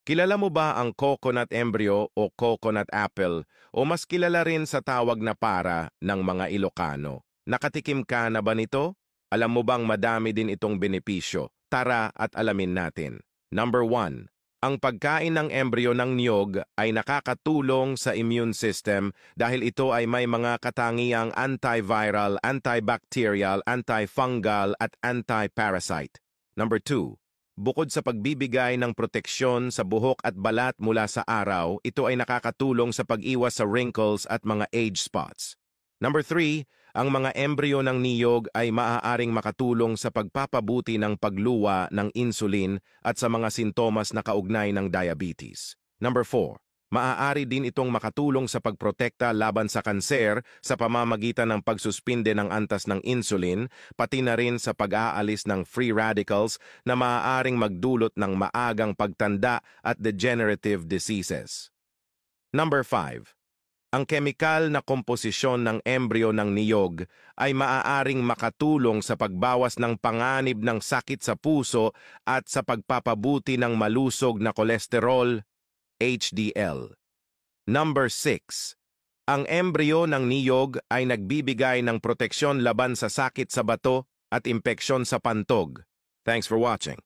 Kilala mo ba ang coconut embryo o coconut apple o mas kilala rin sa tawag na para ng mga Ilocano? Nakatikim ka na ba nito? Alam mo bang madami din itong benepisyo? Tara at alamin natin. Number 1. Ang pagkain ng embryo ng niyog ay nakakatulong sa immune system dahil ito ay may mga katangiang antiviral, antibacterial, antifungal at anti-parasite. Number 2. Bukod sa pagbibigay ng proteksyon sa buhok at balat mula sa araw, ito ay nakakatulong sa pag-iwas sa wrinkles at mga age spots. Number 3, ang mga embryo ng niyog ay maaaring makatulong sa pagpapabuti ng pagluwa ng insulin at sa mga sintomas na kaugnay ng diabetes. Number 4, maaari din itong makatulong sa pagprotekta laban sa kanser sa pamamagitan ng pagsuspinde ng antas ng insulin, pati na rin sa pag-aalis ng free radicals na maaaring magdulot ng maagang pagtanda at degenerative diseases. Number 5. Ang kemikal na komposisyon ng embryo ng niyog ay maaaring makatulong sa pagbawas ng panganib ng sakit sa puso at sa pagpapabuti ng malusog na kolesterol, HDL. Number 6. Ang embryo ng niyog ay nagbibigay ng proteksyon laban sa sakit sa bato at impeksyon sa pantog. Thanks for watching.